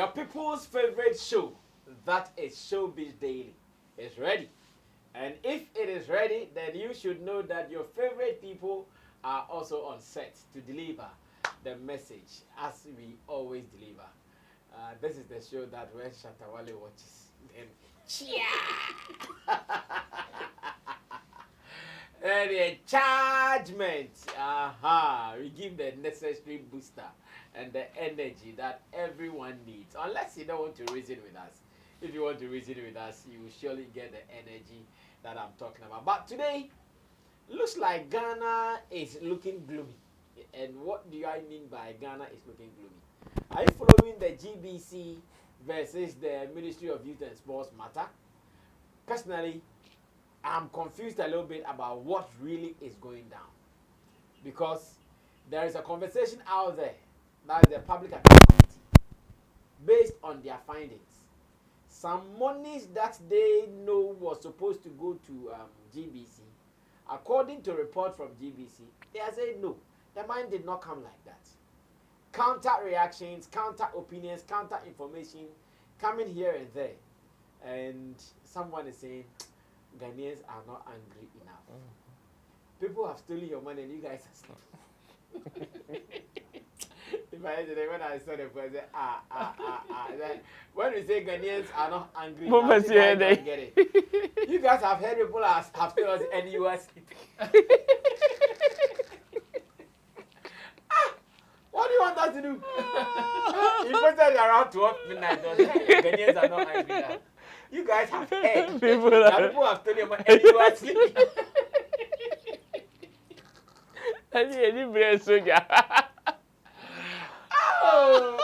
Your people's favorite show, that is Showbiz Daily, is ready. And if it is ready, then you should know that your favorite people are also on set to deliver the message as we always deliver. This is the show that when Shatta watches, then cheer! And the chargement, we give the necessary booster and the energy that everyone needs. Unless you don't want to reason with us. If you want to reason with us, you will surely get the energy that I'm talking about. But today, looks like Ghana is looking gloomy. And what do I mean by Ghana is looking gloomy? Are you following the GBC versus the Ministry of Youth and Sports matter? Personally, I'm confused a little bit about what really is going down. Because there is a conversation out there that is the Public Account Committee based on their findings. Some monies that they know was supposed to go to GBC, according to a report from GBC, they are saying no, the money did not come like that. Counter reactions, counter opinions, counter information coming here and there. And someone is saying, Ghanaians are not angry enough. People have stolen your money and you guys are sleeping. When I saw the person, when we say Ghanaians are not angry enough, you guys don't get it. You guys have heard people have told us and you are sleeping. What do you want us to do? You posted around 12 midnight. Ghanaians are not angry enough. You guys have heard. People have told you and you are sleeping.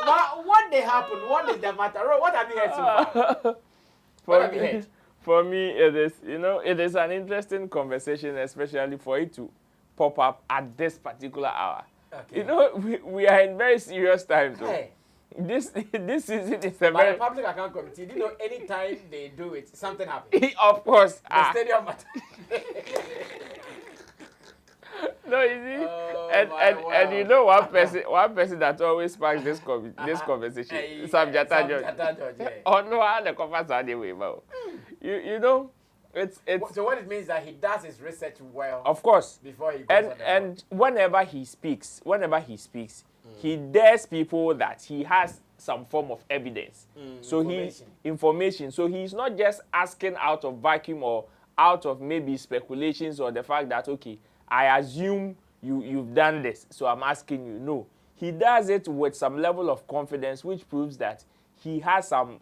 But what they happen? What is the matter? What have you heard so far? For me, it is, it is an interesting conversation, especially for it to pop up at this particular hour. Okay. We are in very serious times. Hey. This season is a very... the Public Account Committee, do you know any time they do it, something happens? Of course. The stadium matter. No, you see, and you know one person that always sparks this conversation, Sam Shatta George. Oh no, how the covers are the way, but you know, it's. So what it means is that he does his research well. Of course. Before he goes and whenever he speaks, he dares people that he has some form of evidence. So information. So he's not just asking out of vacuum or out of maybe speculations or the fact that okay, I assume you've done this, so I'm asking you. No, he does it with some level of confidence, which proves that he has some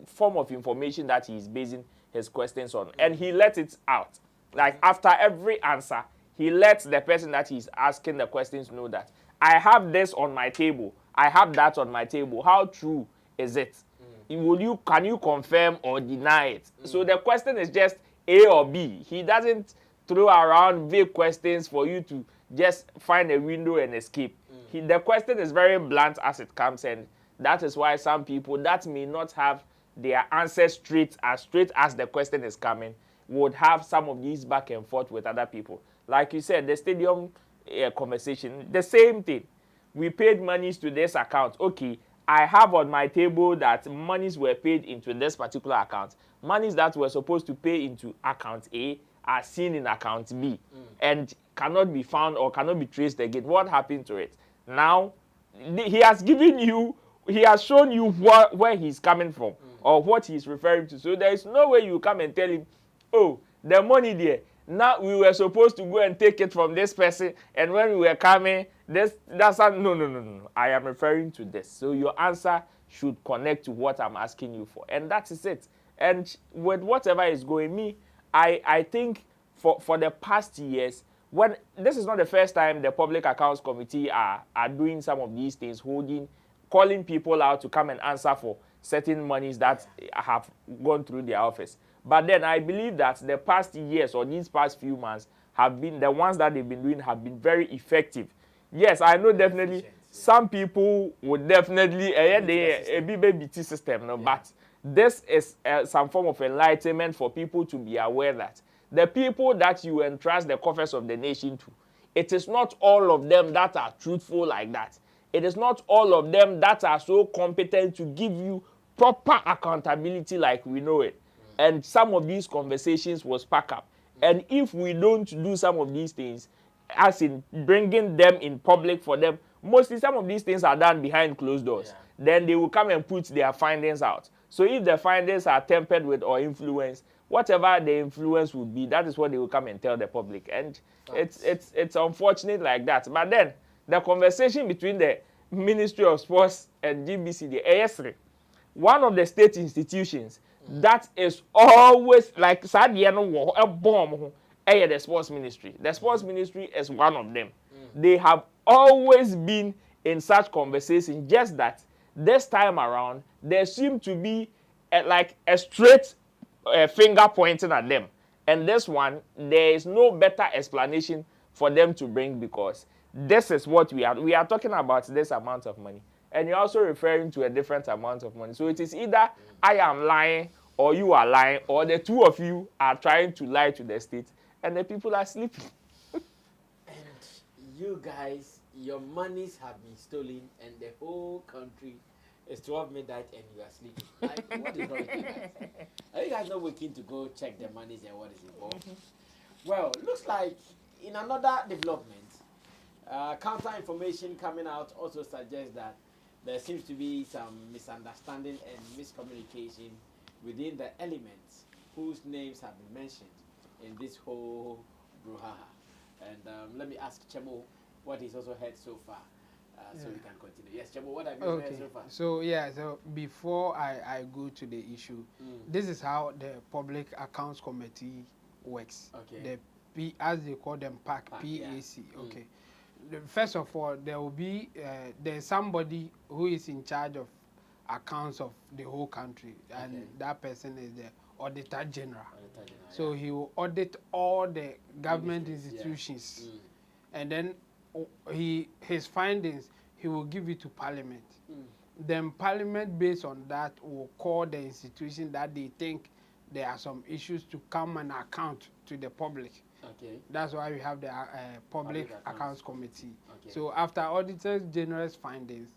form of information that he's basing his questions on, and he lets it out. Like after every answer, he lets the person that he's asking the questions know that I have this on my table, I have that on my table. How true is it? Can you confirm or deny it? So the question is just A or B. He doesn't throw around vague questions for you to just find a window and escape. The question is very blunt as it comes, and that is why some people that may not have their answer straight as the question is coming would have some of these back and forth with other people. Like you said, the stadium conversation, the same thing. We paid monies to this account. Okay, I have on my table that monies were paid into this particular account. Monies that were supposed to pay into account A are seen in account B and cannot be found or cannot be traced again. What happened to it? Now, he has shown you where he's coming from or what he's referring to. So there is no way you come and tell him, oh, the money there, now we were supposed to go and take it from this person, and when we were coming, no. I am referring to this. So your answer should connect to what I'm asking you for. And that is it. And with whatever is going, I think for the past years, when this is not the first time the Public Accounts Committee are doing some of these things, calling people out to come and answer for certain monies that have gone through their office. But then I believe that the past years or these past few months have been, the ones that they've been doing have been very effective. Yes, I know definitely some people would definitely, a BBT system, no, but this is some form of enlightenment for people to be aware that the people that you entrust the coffers of the nation to, it is not all of them that are truthful like that. it is not all of them that are so competent to give you proper accountability like we know it. And some of these conversations was pack up. And if we don't do some of these things, as in bringing them in public for them, mostly some of these things are done behind closed doors. Then they will come and put their findings out. So if the findings are tempered with or influenced, whatever the influence would be, that is what they will come and tell the public. And it's unfortunate like that. But then the conversation between the Ministry of Sports and GBC, the AS3, one of the state institutions that is always like a bomb, the sports ministry. The sports ministry is one of them. They have always been in such conversations, just that this time around there seemed to be like a straight finger pointing at them. And this one, there is no better explanation for them to bring, because this is what we are talking about, this amount of money. And you're also referring to a different amount of money. So it is either I am lying or you are lying, or the two of you are trying to lie to the state and the people are sleeping. And you guys, your monies have been stolen and the whole country is 12 midnight and you are sleeping. Like, what is wrong with you guys? Are you guys not waking to go check the monies and what is involved? Well, looks like in another development, counter information coming out also suggests that there seems to be some misunderstanding and miscommunication within the elements whose names have been mentioned in this whole brouhaha. And let me ask Chemo what he's also heard so far, so we can continue. Yes, Chemo, what have you heard so far? So before I go to the issue, this is how the Public Accounts Committee works. Okay. The as they call them PAC. Okay. First of all, there will be there's somebody who is in charge of accounts of the whole country, and that person is the Auditor General. So he will audit all the government institutions, and then his findings he will give it to Parliament. Then Parliament, based on that, will call the institution that they think there are some issues to come and account to the public. Okay. That's why we have the Public Accounts Committee. Okay. So after Auditor General's findings,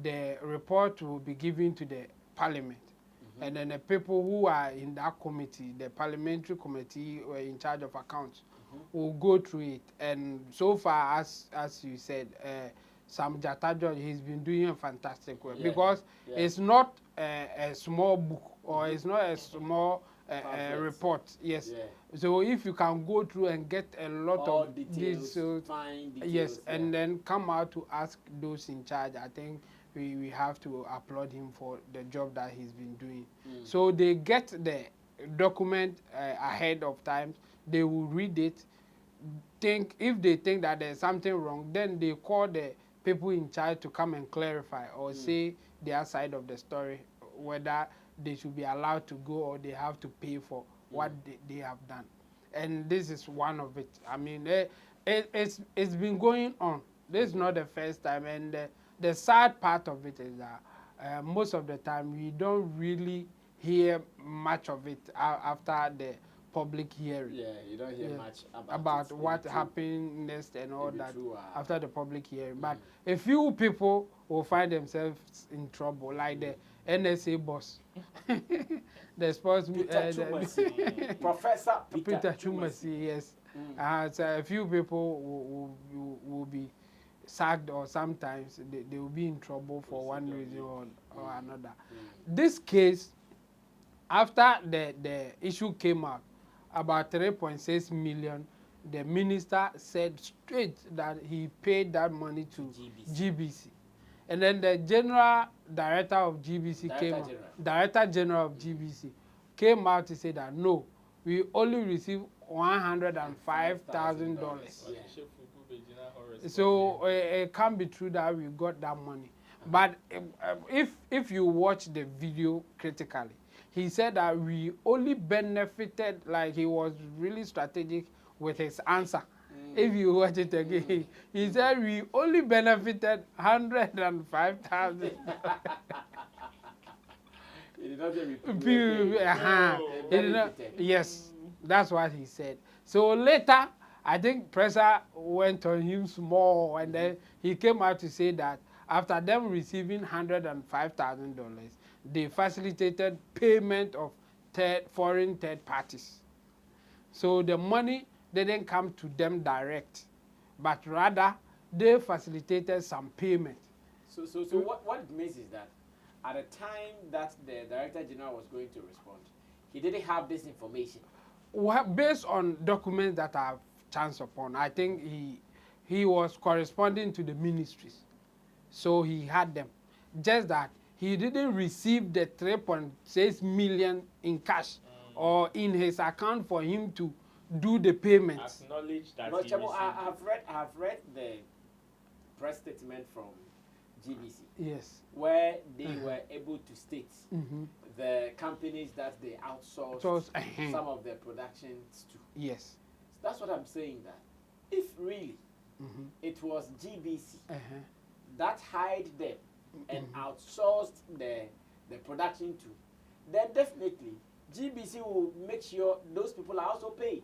the report will be given to the Parliament. And then the people who are in that committee, the parliamentary committee in charge of accounts, will go through it. And so far, as you said, Sam Jatajo, he's been doing a fantastic work, because it's not a small book, or it's not a small report. Yes. So if you can go through and get a lot all of details, fine details, yes, and then come out to ask those in charge, I think we have to applaud him for the job that he's been doing. So they get the document ahead of time, they will read it, if they think that there's something wrong, then they call the people in charge to come and clarify or say their side of the story, whether they should be allowed to go or they have to pay for what they have done. And this is one of it. I mean, it's been going on. This is not the first time. And the sad part of it is that most of the time we don't really hear much of it after the public hearing. Yeah, you don't hear much about what happened next and all that after the public hearing. But a few people will find themselves in trouble, like the NSA boss, the sports Professor Peter Chumasi. Yes, so a few people will be sacked, or sometimes they will be in trouble for one reason or another. This case, after the issue came out, about 3.6 million, the minister said straight that he paid that money to GBC. And then the general director of GBC Director General of GBC came out to say that no, we only received $105,000. So it can't be true that we got that money. But if you watch the video critically, he said that we only benefited, like he was really strategic with his answer. If you watch it again, he said we only benefited 105,000. He did not say yes, that's what he said. So later, I think pressure went on him small, and then he came out to say that after them receiving $105,000, they facilitated payment of foreign third parties. So the money didn't come to them direct, but rather they facilitated some payment. So what it means is that at the time that the Director General was going to respond, he didn't have this information. Well, based on documents that I've chanced upon, I think he was corresponding to the ministries, so he had them. Just that he didn't receive the 3.6 million in cash or in his account for him to do the payments. Acknowledge that But he Chamo, received. I've read the press statement from GBC. Yes. Where they were able to state the companies that they outsourced some of their productions to. Yes. That's what I'm saying, that if really it was GBC that hired them and outsourced the production to, then definitely GBC will make sure those people are also paid.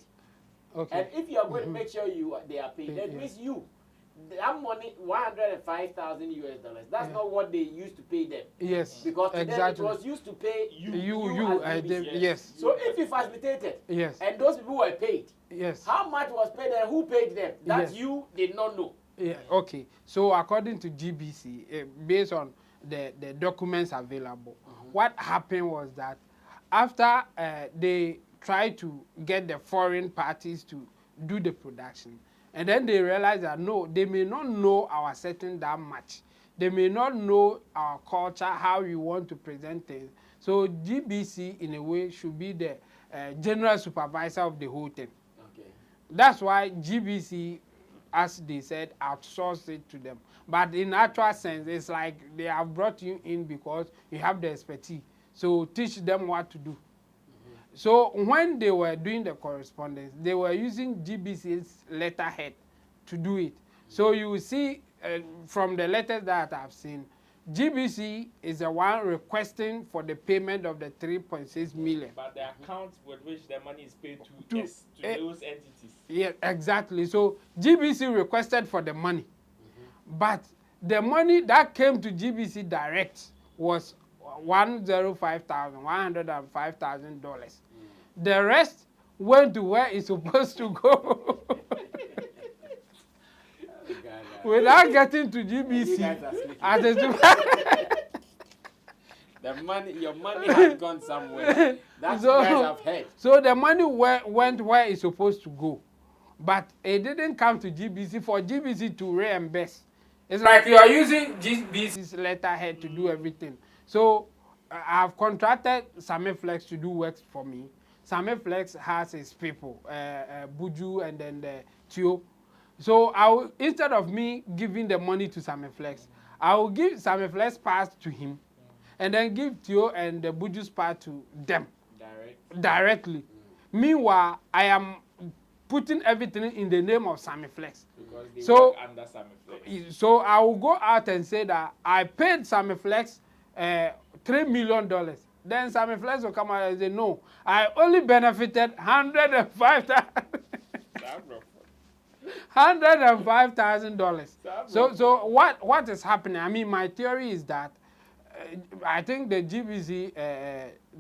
Okay. And if you are going to make sure they are paid, that means you. That money, $105,000 US. That's not what they used to pay them. Yes. Because to exactly. them it was used to pay you as GBC. yes. So if you facilitated, Yes. and those people were paid, Yes. how much was paid and who paid them? That Yes. you did not know. Yeah. Okay. So according to GBC, based on the documents available, what happened was that after they tried to get the foreign parties to do the production, and then they realized that no, they may not know our setting that much. They may not know our culture, how we want to present things. So GBC, in a way, should be the general supervisor of the whole thing. Okay. That's why GBC, as they said, outsourced it to them. But in actual sense, it's like they have brought you in because you have the expertise. So teach them what to do. So when they were doing the correspondence, they were using GBC's letterhead to do it. So you will see from the letters that I've seen, GBC is the one requesting for the payment of the 3.6 million. But the account with which the money is paid to those entities. Yeah, exactly. So GBC requested for the money. But the money that came to GBC direct was $105,000. The rest went to where it's supposed to go without getting to GBC. As a your money has gone somewhere. That's what you guys have heard. So the money went where it's supposed to go, but it didn't come to GBC for GBC to reimburse. It's like you are using GBC's letterhead to do everything. So I've contracted Sammy Flex to do works for me. Sammy Flex has his people, Buju and then the Tio. So instead of me giving the money to Sammy Flex, I will give Sammy Flex part to him, and then give Tio and the Buju's part to them directly. Meanwhile, I am putting everything in the name of Sammy Flex. Because they work under Sammy Flex. So I will go out and say that I paid Sammy Flex $3 million. Then Sammy Flex will come out and say, no, I only benefited $105,000. So what is happening? I mean, my theory is that I think the GBC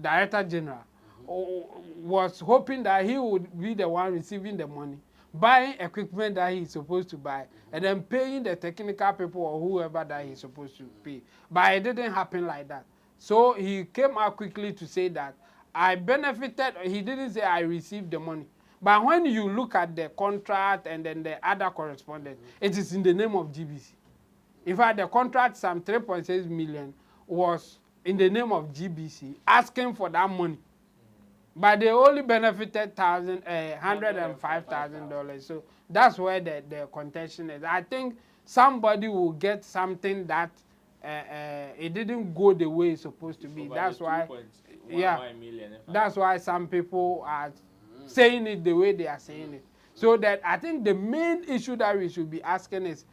Director General was hoping that he would be the one receiving the money, buying equipment that he's supposed to buy, and then paying the technical people or whoever that he's supposed to pay. But it didn't happen like that. So he came out quickly to say that I benefited. He didn't say I received the money. But when you look at the contract and then the other correspondence, it is in the name of GBC. In fact, the contract, some 3.6 million, was in the name of GBC, asking for that money. But they only benefited $105,000. So that's where the contention is. I think somebody will get something that it didn't go the way it's supposed to be. That's why, that's why some people are saying it the way they are saying it. So that I think the main issue that we should be asking is,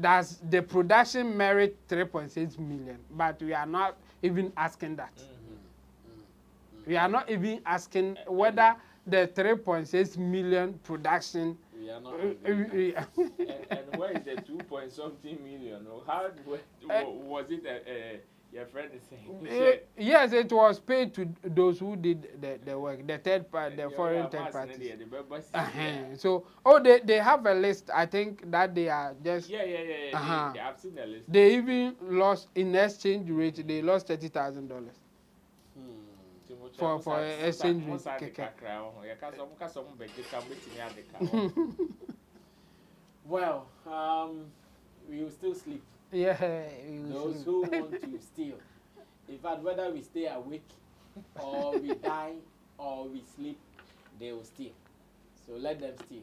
does the production merit 3.6 million? But we are not even asking that. We are not even asking whether the 3.6 million production you are not angry. And where is the 2 point something million? Or how was it? Your friend is saying. Yes, it was paid to those who did the work, the third part, the foreign third parties. So, they have a list. I think that they are just. Yeah. I've seen the list. They even lost in exchange rate. They lost $30,000 for exchange rate. Well, we will still sleep. Yeah. Those who want to steal, in fact, whether we stay awake or we die or we sleep, they will steal. So let them steal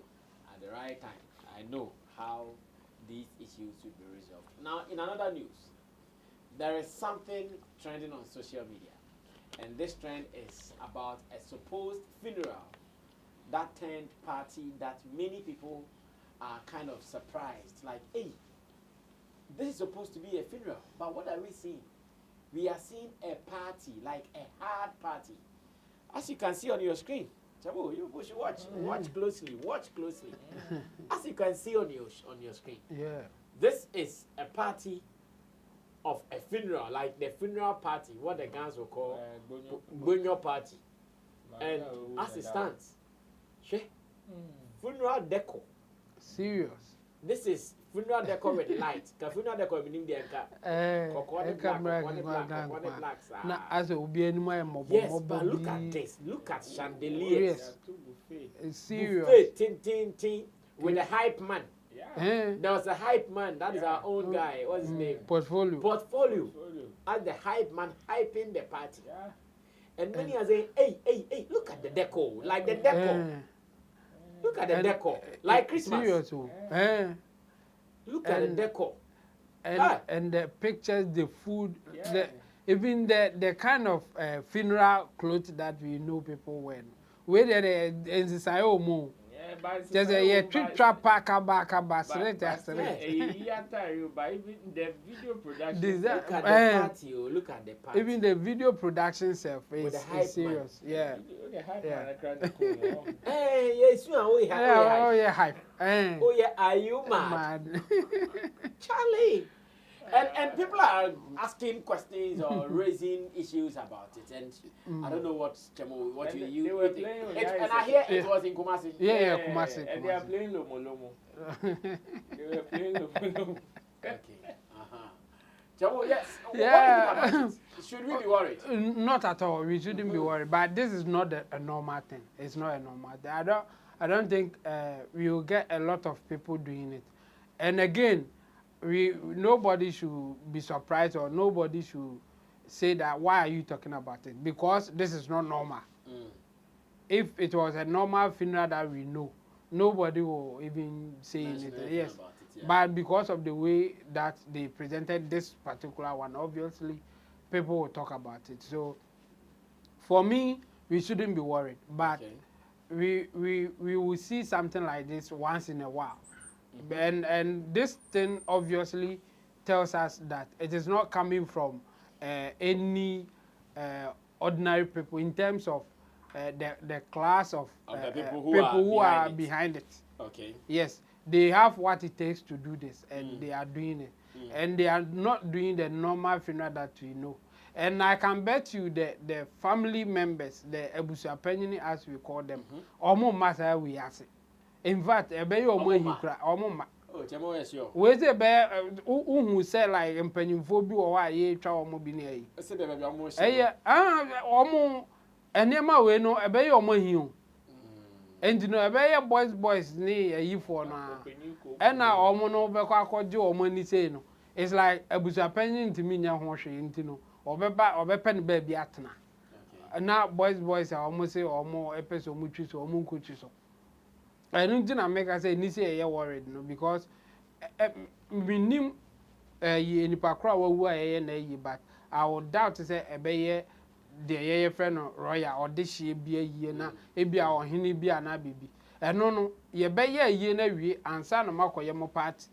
at the right time. I know how these issues will be resolved. Now, in another news, there is something trending on social media, and this trend is about a supposed funeral that turned party that many people are kind of surprised, like, hey, this is supposed to be a funeral, but what are we seeing? We are seeing a party, like a hard party. As you can see on your screen, Chabo, you should watch closely, As you can see on your screen, this is a party of a funeral, like the funeral party, what the guys will call Gonyo party. And as it stands, funeral decor. Serious. This is funeral decor with lights. Funeral decor meaning the black. Now, as it will be any more. Yes, but look at this. Look at chandeliers. It's serious. Buffet, tin, with a hype man. Yeah. There was a hype man. That is our own guy. What's his name? Portfolio. As the hype man hyping the party. Yeah. And many are saying, hey, look at the decor. Like the decor. Look at the decor. Like Christmas. Serious. Look at the decor. And the pictures, the food, even the kind of funeral clothes that we know people wear. Where they in just a trip back. The video production. Look at the party. Look at the party. Even the video production self is serious. Man. Yeah. Hey, yes, you are. Hype. Oh yeah, are you mad? Charlie. And people are asking questions or raising issues about it, and I don't know what you think. And I hear it was in Kumasi. Yeah, Kumasi. And they are playing Lomo. They were playing Lomo. Okay. Chamo, yes. Yeah. What do you think about it? Should we be worried? Not at all. We shouldn't be worried. But this is not a normal thing. It's not a normal thing. I don't think we will get a lot of people doing it. And again, nobody should be surprised or nobody should say that why are you talking about it, because this is not normal. If it was a normal funeral that we know, nobody will even say anything. Yes, about it, yeah. But because of the way that they presented this particular one, obviously people will talk about it. So for me, we shouldn't be worried, but we will see something like this once in a while. And this thing obviously tells us that it is not coming from any ordinary people in terms of the class of the people who are behind it. Okay. Yes, they have what it takes to do this, and they are doing it. And they are not doing the normal funeral that we know. And I can bet you the family members, the Ebusia Penini as we call them, almost matter we ask. In fact, a bay or more you cry, almost. Oh, Chamo is your. Where's the bear who said like impending phobia or I travel mobile? I said, baby, almost. Almost. And never we know a bay or more you. And you know, a bay boys near a for now. And now almost no back or money say no. It's like a bush opinion to me now, Washington, or pen baby atna. And now boys are almost say or more episode muchis or moon coaches. I don't make us say Nisi a worried, no, because we knew any pakra who I but I would doubt to say a bay the friend or Roya or this year be a year now, a be our henny be an abbey. And no, ye bay a year and son of Marco Yamo party.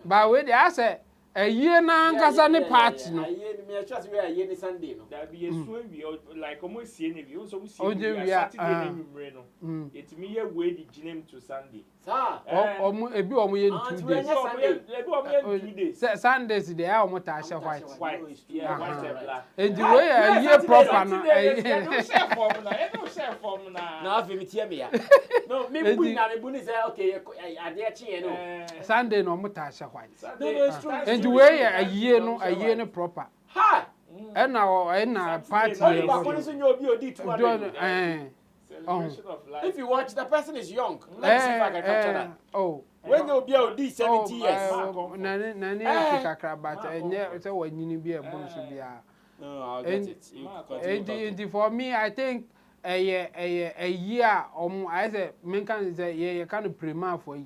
But when they say A year na nkasa ne party no. A year me trust we a year ni Sunday no. That be a so we like almost see any we so we see Saturday no. It me ye way the gym to Sunday. Sir. Ebi omo ye 2 days. Ebi omo ye 2 days. Sundays dey a omo ta she white. Yeah, white and black. And the way a year proper no. No share form na. No share form na. Na afi me tie me ya. No, me bu na me bu ni say okay, ade a chi no. Sunday no omo ta she white. No, it's true. And the way a year no proper. Ha! Na party. If you watch, the person is young. Let's see if I can capture that. Oh. When you'll be out 70 years. Nani kakra but enye say wanyini bi ebon so bia. No, I'll get it. And for me, I think a year I say men can say ye kind of prema for ye.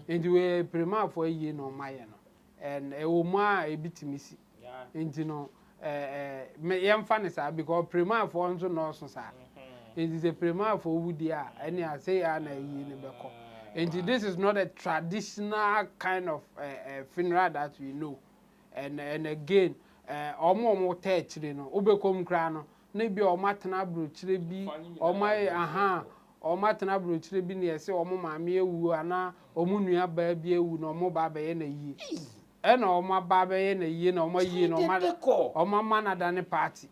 And we prema for ye no my no. And e wo mu a e bitimi si. And you know me yam fan say because prema for nso no so sa. It is a prema for wudi a any I say na ye ne beko. And this is not a traditional kind of funeral that we know. And again, omo techire no, obekom kra no, na bi o matena brochire bi, o mai o matena brochire bi na yese omo maame ewu ana omo nua ba bi ewu na omo ba ye na yi. E na omo ba ye na yi na omo yi na omo mana da ne party.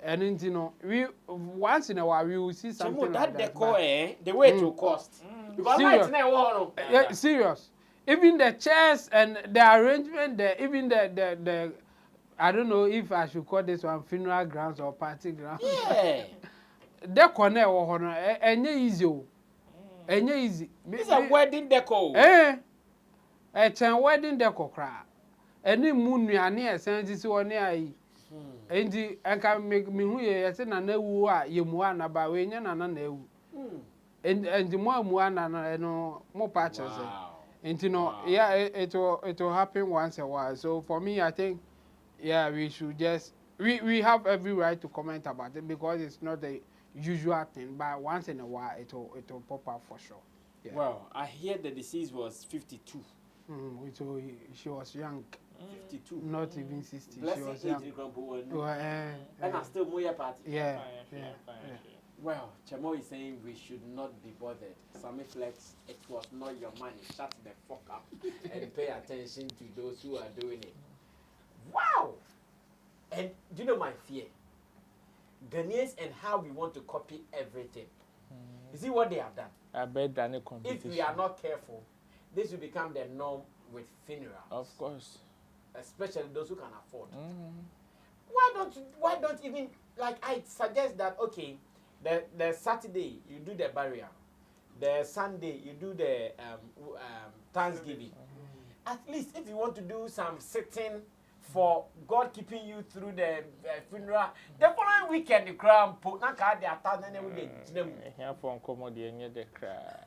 And you know, we once in a while we will see something that like that. Decor, the way it will cost. Because serious. Even the chairs and the arrangement, even the I don't know if I should call this one funeral grounds or party grounds. Yeah. Decor ne wo hono enye easy o. Enye easy. This is a wedding decor. Chen wedding decor kra. Eni mu nuane esen ti si woni ayi. Endi enka me hu ye yese na na wu a ye mu ana ba we nya na na ewu. And mu ana no mo patches. And you know, yeah, it will happen once a while. So for me, I think, yeah, we should just we have every right to comment about it because it's not the usual thing. But once in a while, it will pop up for sure. Yeah. Well, I hear the deceased was 52. So she was young. 52. Not even 60. Blessing she was young. And I still more party. Yeah. Well, Chamo is saying we should not be bothered. Sammy Flex, it was not your money. Shut the fuck up and pay attention to those who are doing it. Wow! And do you know my fear? Ghanaians and how we want to copy everything. You see what they have done? I bet that competition. If we are not careful, this will become the norm with funerals. Of course. Especially those who can afford. Why don't even, like, I suggest that, okay, the Saturday you do the burial, the Sunday you do the Thanksgiving. At least if you want to do some sitting for God keeping you through the funeral, the following weekend the crown put na card the attend and we here for commodity and the cry.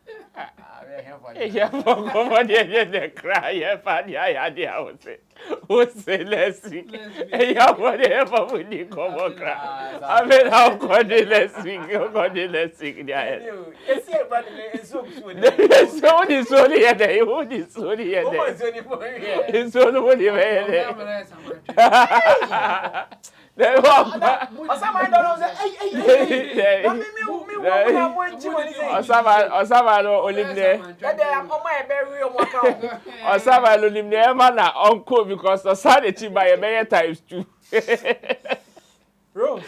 Here for commodity and the cry. Yeah, funny idea was it. Who say let's week? Yeah, whatever we need come cry. I mean, how could they let's week? How could they let's week? Yeah, it's here, but it's so good. It's only here. It's only here. It's only here.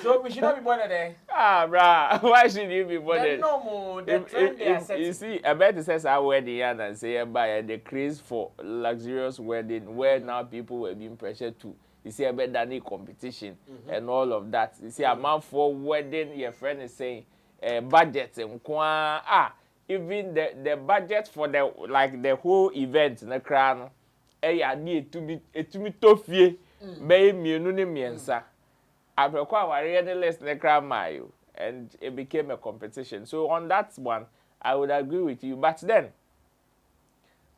So we should not be bothered there. Bruh, why should you be bothered? No, the trend they are setting. You see, I bet it says our wedding and say by the craze for luxurious wedding where now people were being pressured to. You see, I bet that need competition and all of that. You see, a man for wedding, your friend is saying, budget and even the budget for the whole event in the crown, I need to be tough, me miensa. I read the list in the crown mile, and it became a competition. So on that one, I would agree with you. But then,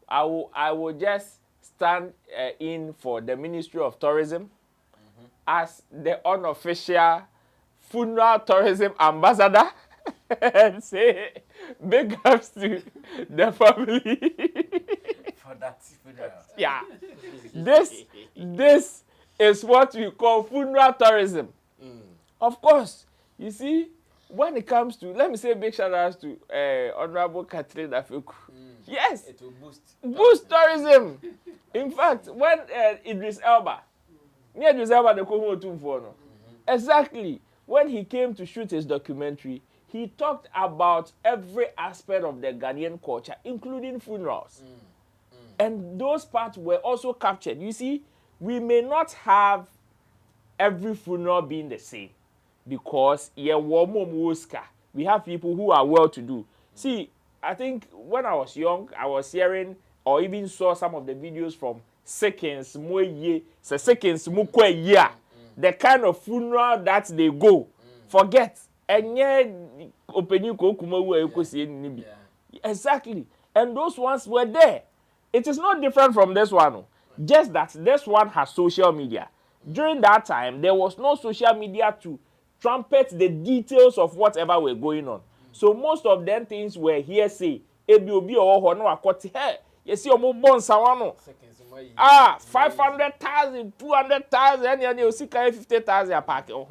I will just stand in for the Ministry of Tourism as the unofficial funeral tourism ambassador and say big ups to the family. for that funeral. Yeah. This is what we call funeral tourism. Of course, you see, when it comes to, let me say big shout outs to Honorable Catherine Afeku. Yes. It will Boost tourism. In fact, when Idris Elba, near Idris Elba, the Komo Tumfono, exactly, when he came to shoot his documentary, he talked about every aspect of the Ghanaian culture, including funerals. And those parts were also captured. You see, we may not have every funeral being the same because we have people who are well-to-do. See, I think when I was young, I was hearing or even saw some of the videos from seconds, the kind of funeral that they go. Forget. Exactly. And those ones were there. It is not different from this one. Just that this one has social media. During that time, there was no social media to trumpet the details of whatever were going on. So most of them things were hearsay. You see, 500,000, 200,000, and you see 50,000 pack. You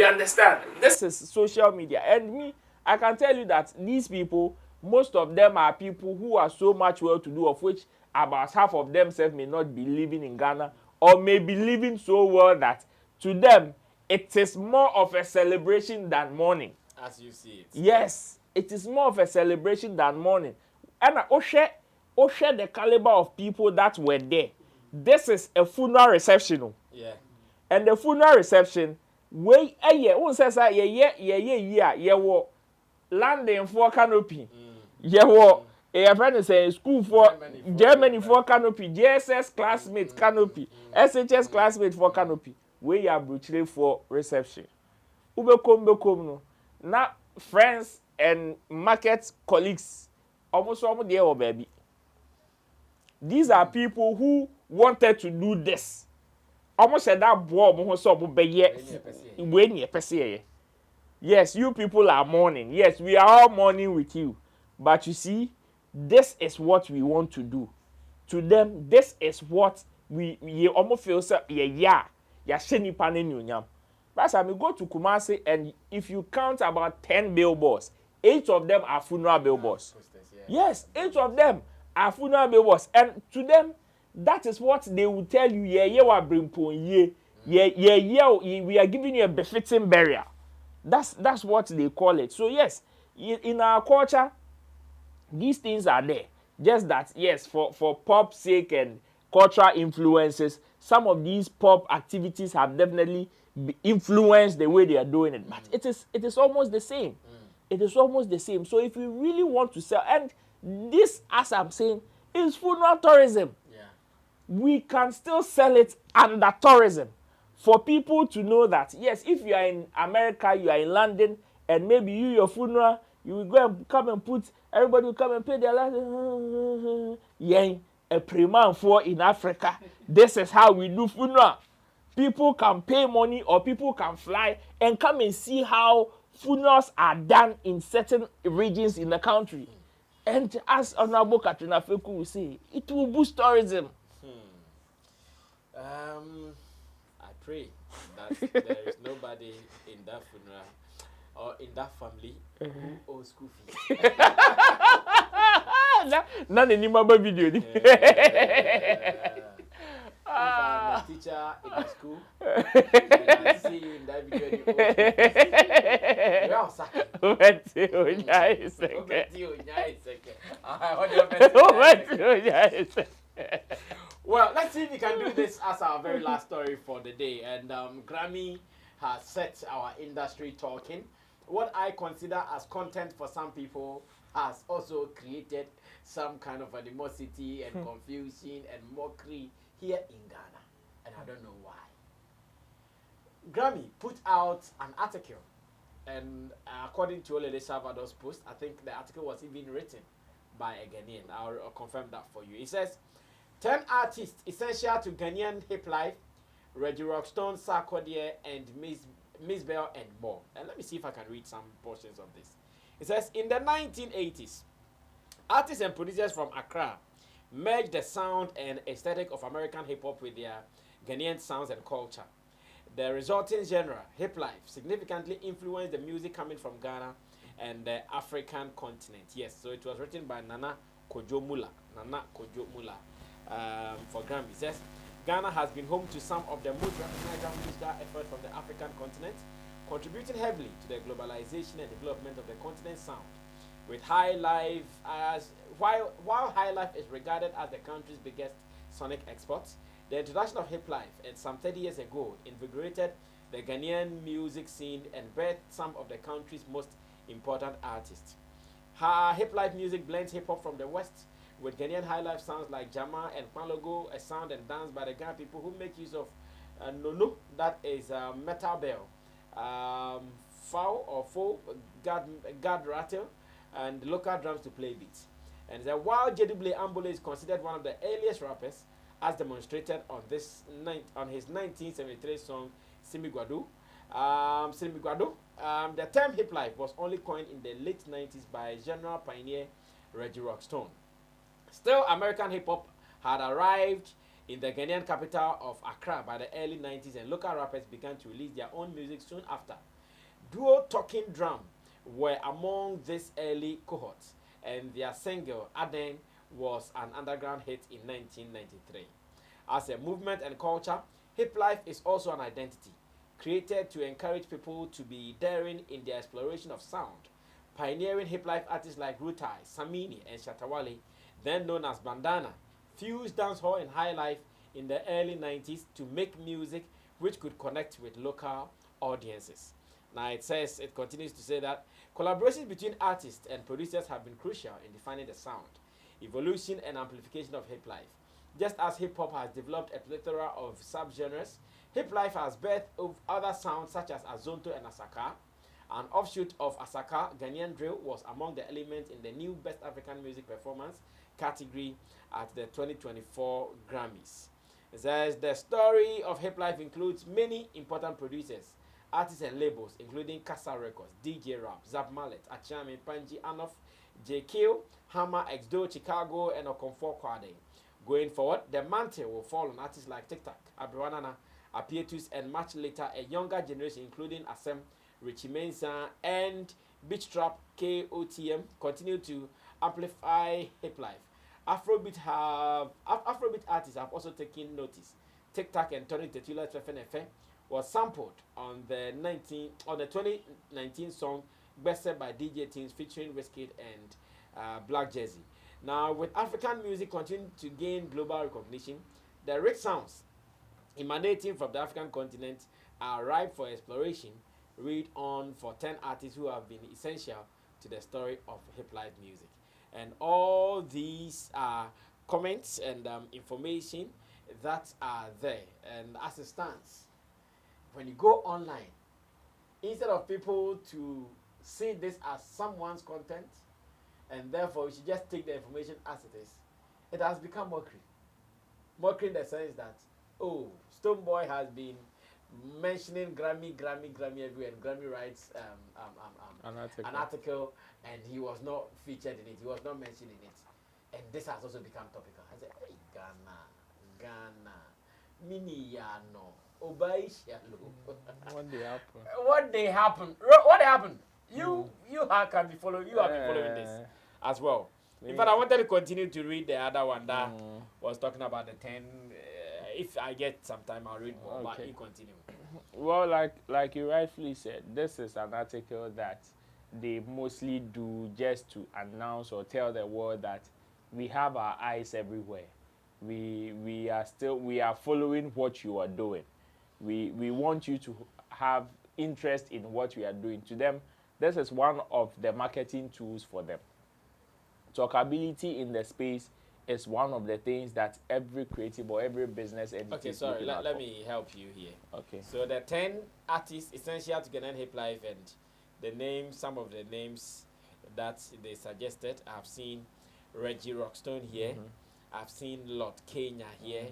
understand? This is social media. And me, I can tell you that these people, most of them are people who are so much well-to-do, of which about half of themselves may not be living in Ghana or may be living so well that to them, it is more of a celebration than mourning. As you see it. Yes, it is more of a celebration than mourning. And Oshe the caliber of people that were there. This is a funeral reception. Yeah. And the funeral reception, we landing for canopy. A friend say school for Germany for canopy, JSS classmate canopy, SHS classmate for canopy. We are brutally for reception. Ubekom no. Now friends and market colleagues almost there, baby. These are people who wanted to do this. Almost said that boy yes, you people are mourning. Yes, we are all mourning with you. But you see, this is what we want to do. To them, this is what we almost feel so sheni panen. But I go to Kumasi, and if you count about 10 billboards, 8 of them are funeral billboards. Yes, 8 of them are funeral billboards. And to them, that is what they will tell you. We are giving you a befitting burial. That's what they call it. So yes, in our culture, these things are there. Just that, yes, for pop sake and cultural influences, some of these pop activities have definitely influenced the way they are doing it. But it is almost the same. It is almost the same. So if you really want to sell, and this, as I'm saying, is funeral tourism. Yeah. We can still sell it under tourism. For people to know that, yes, if you are in America, you are in London, and maybe your funeral, you will go and come and put, everybody will come and pay their last, a pre-man for in Africa. This is how we do funeral. People can pay money or people can fly and come and see how funerals are done in certain regions in the country. And as Honorable Katrina Feku will say, it will boost tourism. I pray that there is nobody in that funeral or in that family who owes school fees. Not any mama video. If I'm a teacher in the school, I see you in that video. Well, let's see if we can do this as our very last story for the day. And Grammy has set our industry talking. What I consider as content for some people has also created some kind of animosity and confusion and mockery here in Ghana. And I don't know why. Grammy put out an article. And according to Ole Salvador's post, I think the article was even written by a Ghanaian. I'll confirm that for you. It says, 10 artists essential to Ghanaian hip life, Reggie Rockstone, Sarkodie, and Miss Bell, and more. And let me see if I can read some portions of this. It says, in the 1980s, artists and producers from Accra merged the sound and aesthetic of American hip-hop with their Ghanaian sounds and culture. The resulting genre, hip life, significantly influenced the music coming from Ghana and the African continent. Yes, so it was written by Nana Kojo Mula. Nana Kojo Mula for Grammys. Yes, Ghana has been home to some of the most recognized musical efforts from the African continent, contributing heavily to the globalization and development of the continent's sound. With High Life as while High Life is regarded as the country's biggest sonic export, the introduction of hip life and some 30 years ago invigorated the Ghanaian music scene and birthed some of the country's most important artists. Hip life music blends hip hop from the West with Ghanaian high life sounds like Jama and Kwalogo, a sound and dance by the Ghana people who make use of Nono, that is metal bell, foul or faux, guard rattle, and local drums to play beats. And while Jedubile Ambole is considered one of the earliest rappers, as demonstrated on his 1973 song Simigwadu. The term hip life was only coined in the late 90s by genre pioneer Reggie Rockstone. Still, American hip hop had arrived in the Ghanaian capital of Accra by the early 90s, and local rappers began to release their own music soon after. Duo Talking Drum were among this early cohort, and their single Aden was an underground hit in 1993. As a movement and culture, hip life is also an identity, created to encourage people to be daring in their exploration of sound. Pioneering hip life artists like Rutai, Sammy, and Shatta, then known as Bandana, fused dancehall and high life in the early 90s to make music which could connect with local audiences. Now it continues to say that collaborations between artists and producers have been crucial in defining the sound, evolution, and amplification of hip life. Just as hip hop has developed a plethora of subgenres, hip life has birthed of other sounds such as Azonto and Asaka. An offshoot of Asaka, Ghanaian drill was among the elements in the new Best African Music Performance category at the 2024 Grammys. It says the story of hip life includes many important producers, artists and labels, including Kasa Records, DJ Rap, Zap Mallet, Achami, Panji, Anof, JQ, Hammer, Xdo, Chicago, and Okonfo Kwade. Going forward, the mantle will fall on artists like Tic Tac, Abriwanana, Apietus, and much later a younger generation, including Asem, Richie Mensah, and Beach Trap, KOTM, continue to amplify hip life. Afrobeat artists have also taken notice. Tic Tac and Tony Tetula's Fefenefe was sampled on the 2019 song Bested by DJ Teams featuring Wizkid and Black Jersey. Now, with African music continuing to gain global recognition, the rich sounds emanating from the African continent are ripe for exploration. Read on for 10 artists who have been essential to the story of hip life music. And all these are comments and information that are there. And as it stands, when you go online, instead of people to see this as someone's content, and therefore we should just take the information as it is, it has become mockery. Mockery in the sense that, oh, Stonebowy has been mentioning Grammy everywhere, and Grammy writes an article, and he was not featured in it, he was not mentioned in it. And this has also become topical. I said, hey, Ghana, Mini Yano, Obai Shalo. What they happen? You can be following. You have been following this as well. In fact, I wanted to continue to read the other one that was talking about the 10. If I get some time, I'll read more. But you continue. Well, like you rightfully said, this is an article that they mostly do just to announce or tell the world that we have our eyes everywhere. We are following what you are doing. We want you to have interest in what we are doing. To them, this is one of the marketing tools for them. Talkability in the space is one of the things that every creative or every business entity. Okay, sorry, let me help you here. Okay. So the 10 artists essential to Ghanaian hip life, and some of the names that they suggested. I've seen Reggie Rockstone here. I've seen Lord Kenya here.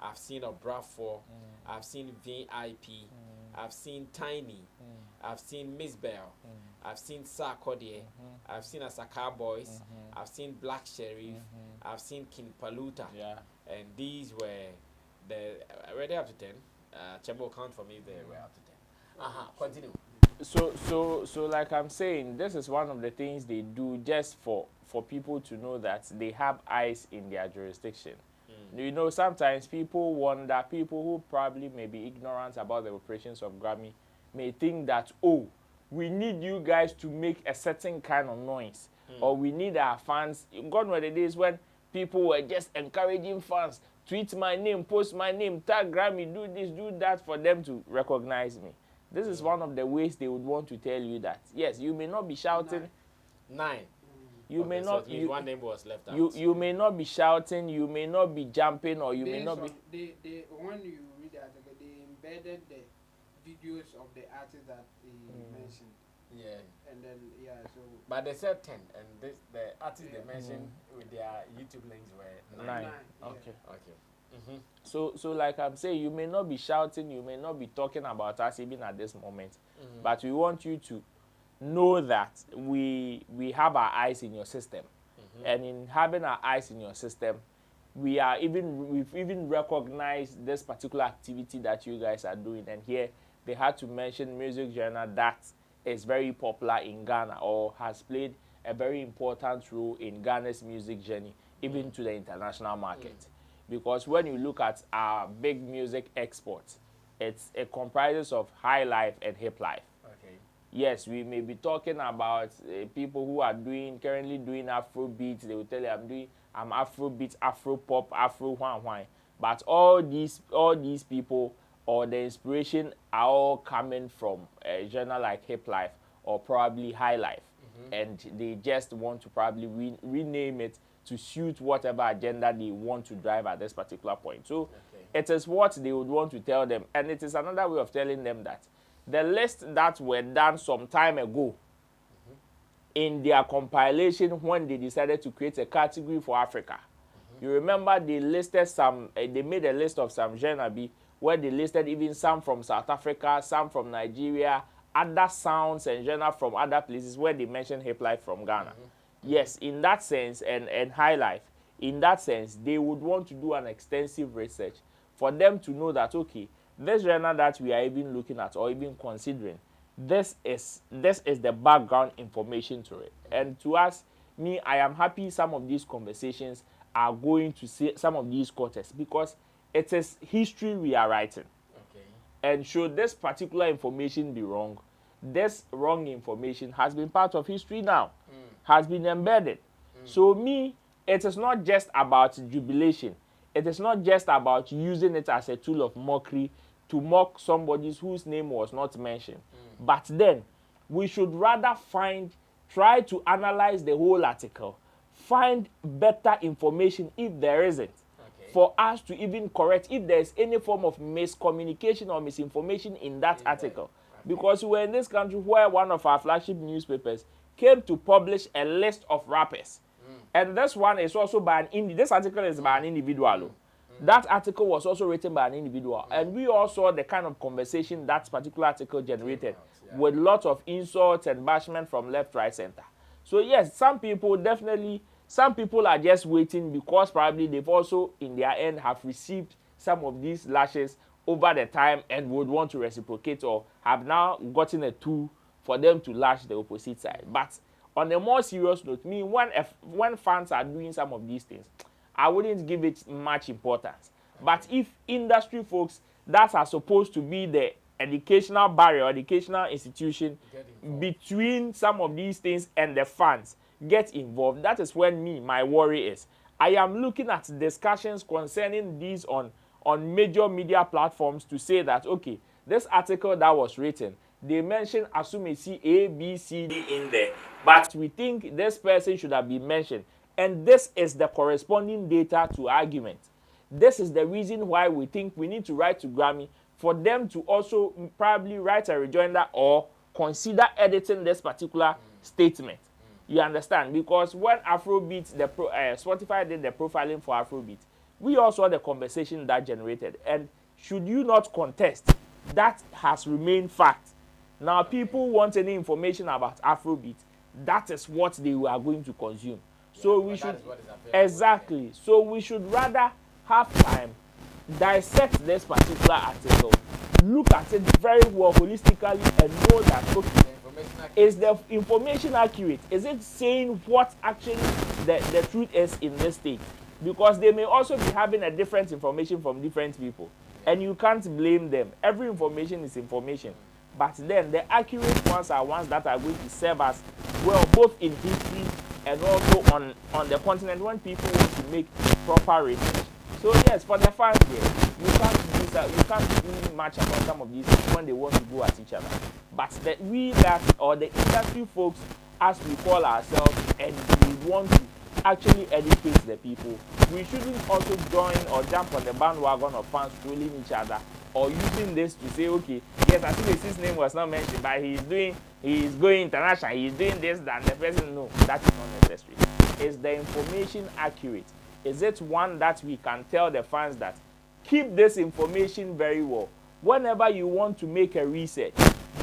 I've seen Obrafour. I've seen VIP. I've seen Tiny. I've seen Miss Bell. I've seen Sarkodie. I've seen Asaka Boys. I've seen Black Sheriff. I've seen King Paluta. Yeah. And these were the already up to 10. Chebo count for me if they were up to 10. Continue. So like I'm saying, this is one of the things they do just for people to know that they have eyes in their jurisdiction. You know, sometimes people wonder, people who probably may be ignorant about the operations of Grammy may think that, oh, we need you guys to make a certain kind of noise, or we need our fans. God knows the days when people were just encouraging fans, tweet my name, post my name, tag Grammy, do this, do that, for them to recognize me. This is one of the ways they would want to tell you that, yes, you may not be shouting. 9. You may not. So one name was left out. You may not be shouting. You may not be jumping, or you may not be. They when you read the article, they embedded the videos of the artists that he mentioned. Yeah. And then so. But they said 10, and the artists they mentioned with their YouTube links were 9. 9. Yeah. Okay. So like I'm saying, you may not be shouting. You may not be talking about us even at this moment, but we want you to know that we have our eyes in your system, and in having our eyes in your system, we've even recognized this particular activity that you guys are doing. And here they had to mention music genre that is very popular in Ghana, or has played a very important role in Ghana's music journey, even to the international market. Because when you look at our big music exports, it comprises of high life and hip life. Yes, we may be talking about people who are currently doing Afro beats. They will tell you I'm Afro beats, Afro pop, Afro wine. But all these people, or the inspiration, are all coming from a genre like hip life or probably high life, and they just want to probably rename it to suit whatever agenda they want to drive at this particular point. So it is what they would want to tell them, and it is another way of telling them that the list that were done some time ago in their compilation when they decided to create a category for Africa. You remember they listed they made a list of some genre B where they listed even some from South Africa, some from Nigeria, other sounds and genre from other places where they mentioned hip life from Ghana. Yes, in that sense, and high life, in that sense, they would want to do an extensive research for them to know that, okay, this genre that we are even looking at or even considering, this is the background information to it. And to us, I am happy some of these conversations are going to see some of these quarters, because it is history we are writing. And should this particular information be wrong, this wrong information has been part of history now, has been embedded. So it is not just about jubilation. It is not just about using it as a tool of mockery to mock somebody whose name was not mentioned. But then, we should rather try to analyze the whole article, find better information if there isn't, for us to even correct if there is any form of miscommunication or misinformation in that article. Because we were in this country where one of our flagship newspapers came to publish a list of rappers. And this one is also by this article is by an individual. That article was also written by an individual. And we all saw the kind of conversation that particular article generated, with lots of insults and bashment from left, right, center. So yes, some people are just waiting because probably they've also in their end have received some of these lashes over the time and would want to reciprocate, or have now gotten a tool for them to lash the opposite side. But on a more serious note, when fans are doing some of these things, I wouldn't give it much importance. But if industry folks that are supposed to be the educational barrier, educational institution between some of these things and the fans get involved, that is when my worry is. I am looking at discussions concerning these on major media platforms to say that, okay, this article that was written, they mentioned Asumesi A, B, C, D in there, but we think this person should have been mentioned. And this is the corresponding data to argument. This is the reason why we think we need to write to Grammy for them to also probably write a rejoinder or consider editing this particular statement. You understand? Because when Afrobeat, Spotify did the profiling for Afrobeat, we also saw the conversation that generated. And should you not contest, that has remained fact. Now, people want any information about Afrobeat, that is what they are going to consume. So we should exactly. So we should rather have time, dissect this particular article, look at it very well holistically, and know that okay, is the information accurate? Is it saying what actually the truth is in this state? Because they may also be having a different information from different people, and you can't blame them. Every information is information. But then the accurate ones are ones that are going to serve us well, both in history and also on the continent when people want to make proper research. So yes, for the fans here, you can't do much about some of these things when they want to go at each other. But the industry folks, as we call ourselves, and we want to actually educate the people, we shouldn't also join or jump on the bandwagon of fans trolling each other, or using this to say, okay, yes, I think his name was not mentioned, but he's going international, he's doing this, that, the person, no, that is not necessary. Is the information accurate? Is it one that we can tell the fans that keep this information very well? Whenever you want to make a research,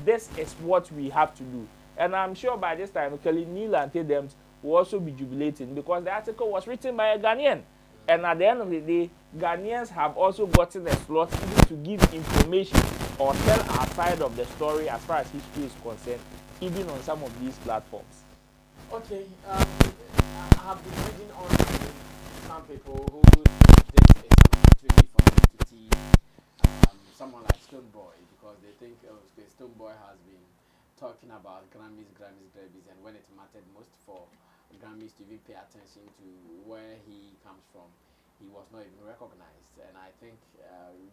this is what we have to do. And I'm sure by this time, Kelly, Neil and Tadems will also be jubilating because the article was written by a Ghanaian. And at the end of the day, Ghanaians have also gotten a slot even to give information or tell our side of the story as far as history is concerned, even on some of these platforms. Okay, I have been reading on some people who this is an opportunity for them to tease someone like Stonebowy because they think Stonebowy has been talking about Grammys, and when it mattered most for Grammys to even pay attention to where he comes from, he was not even recognized. And I think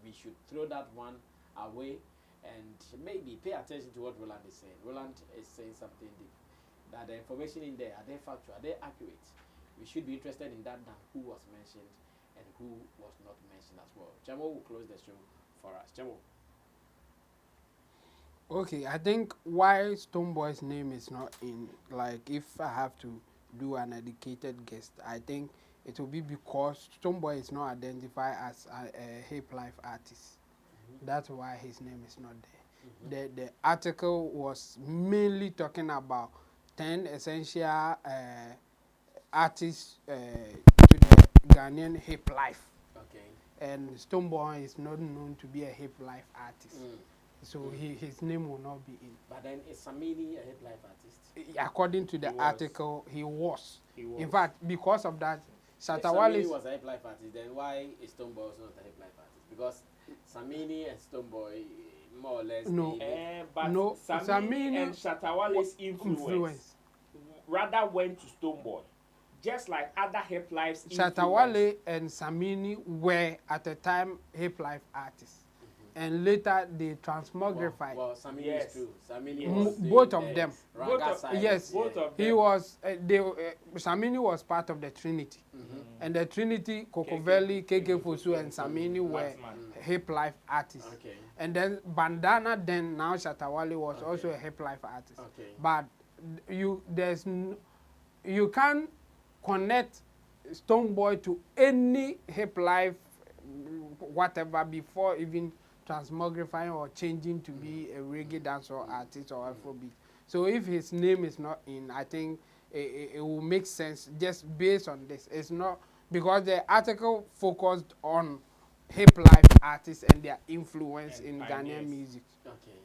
we should throw that one away and maybe pay attention to what Roland is saying. Roland is saying something deep, that the information in there, are they factual, are they accurate? We should be interested in that than who was mentioned and who was not mentioned as well. Chamo will close the show for us. Chamo. Okay, I think why Stonebowy's name is not in, like, if I have to do an educated guess, I think it will be because Stonebowy is not identified as a hip life artist. That's why his name is not there. The article was mainly talking about 10 essential artists to the Ghanaian hip life. Okay. And Stonebowy is not known to be a hip life artist. So his name will not be in. But then is Sammy a hip life artist? According to the article, he was. In fact, because of that, Shatta was a hip life artist, then why is Stonebowy not a hip life artist? Because Sammy and Stonebowy more or less. No, but no. Sammy and Shatta influence rather went to Stonebowy. Just like other hip lives. Shatta and Sammy were at the time hip life artists. And later they transmogrified. Well, Sammy is true. Sammy both of them. Yes, both of them. He was. Sammy was part of the Trinity, and the Trinity, Kokoveli, KK Fosu, and Sammy were hip life artists. Okay. And then Bandana, then now Shatta was also a hip life artist. Okay. But you can't connect Stonebowy to any hip life whatever before even transmogrifying or changing to be a reggae dancehall artist or Afrobeat. So if his name is not in, I think it will make sense just based on this. It's not because the article focused on hip life artists and their influence in Ghanaian music. Okay.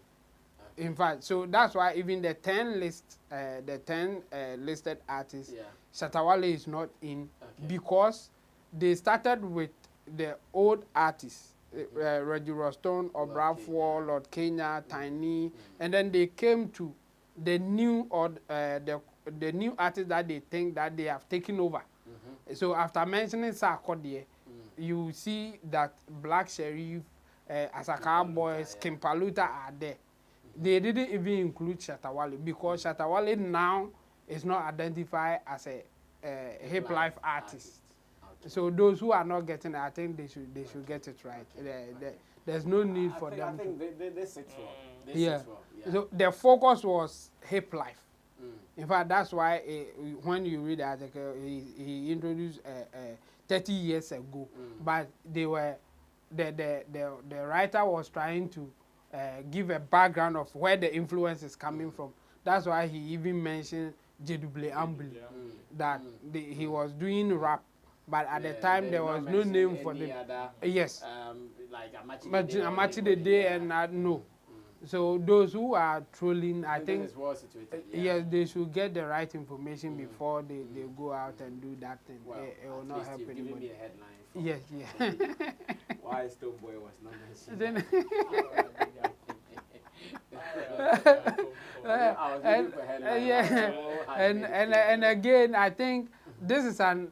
In fact, so that's why even the 10 listed artists, Shatta is not in because they started with the old artists, Reggie Rostone, Obrafour, Lord Kenya, Tiny, and then they came to the new the new artists that they think that they have taken over. So after mentioning Sarkodie, you see that Black Sheriff, Asaka Boys, Kimpaluta are there. They didn't even include Shatta because Shatta now is not identified as a hip life artist. So those who are not getting it, I think they should get it right. There's no need for them. I think they sit well. So the focus was hip life. In fact, that's why when you read the article, he introduced 30 years ago. But they were the writer was trying to give a background of where the influence is coming from. That's why he even mentioned Jedouble Ambly, Mm. that he was doing rap, but at the Yeah, time they there did not was no mention name for any the other, yes. like Amachi the day and no. So those who are trolling, I think this is well situated. Yeah. yes, they should get the right information before they go out and do that thing. Well, It will at not least help you've given me anybody. a headline. Yes, yeah. Why Stoneboy was not mentioned. Then, I was looking for headlines. yeah, and again, I think this is an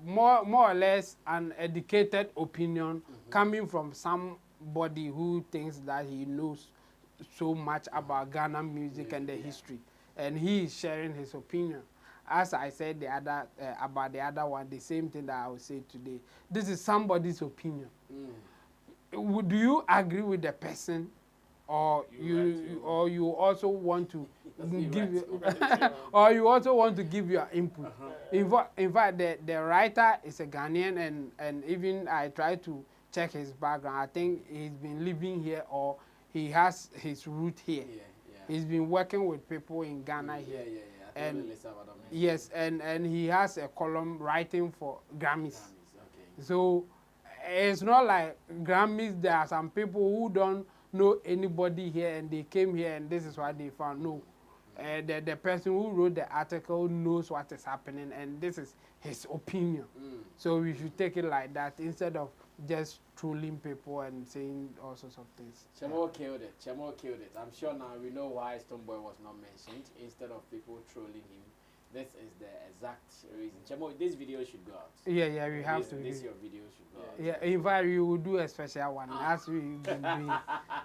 more or less an educated opinion coming from somebody who thinks that he knows so much about Ghana music and the history, and he is sharing his opinion. As I said the other about the other one, the same thing that I will say today. This is somebody's opinion. Do you agree with the person, or you also want to give or you also want to give your input? In fact, the writer is a Ghanaian, and even I tried to check his background. I think he's been living here, or he has his root here. He's been working with people in Ghana here. And yes, and he has a column writing for Grammys. So it's not like Grammys. There are some people who don't know anybody here, and they came here, and this is what they found. No, the person who wrote the article knows what is happening, and this is his opinion. So we should take it like that instead of just trolling people and saying all sorts of things. Chemo killed it. Chemo killed it. I'm sure now we know why Stoneboy was not mentioned. Instead of people trolling him, this is the exact reason. Chemo, this video should go out. Yeah, we have to. This your video should go out. Yeah, in fact, we will do a special one as we've been doing.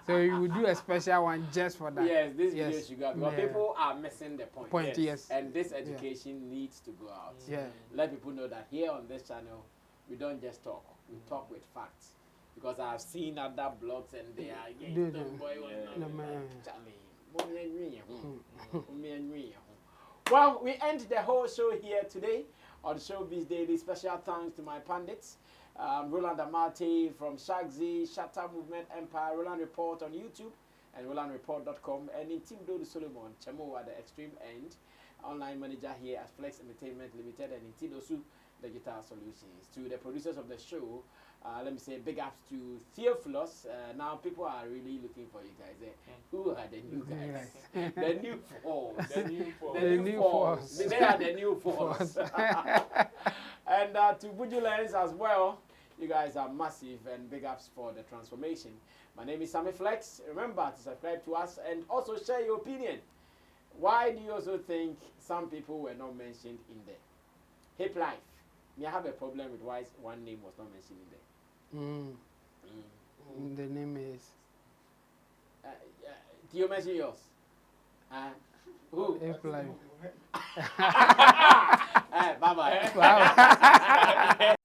So we will do a special one just for that. Yes, this video should go out because people are missing the point. Yes. And this education needs to go out. Yeah. Let people know that here on this channel, we don't just talk. We talk with facts. Because I've seen other blogs and they are Well, we end the whole show here today on Showbiz Daily. Special thanks to my pundits. Roland Amate from Shagzi, Shatta Movement Empire, Roland Report on YouTube, and RolandReport.com, and in Team Dodo Solomon, Chemo at the extreme end, online manager here at Flex Entertainment Limited, and in Tidosu Digital Solutions. To the producers of the show, let me say big ups to Theophilus. Now people are really looking for you guys. Who are the new guys? The new force. The new force. They are the new force. And to Bujulens as well. You guys are massive, and big ups for the transformation. My name is Sammy Flex. Remember to subscribe to us and also share your opinion. Why do you also think some people were not mentioned in there? Hip Life. Me, I have a problem with why one name was not mentioned in there. The name is. Do you mention yours? Who? Hip Life. Bye bye.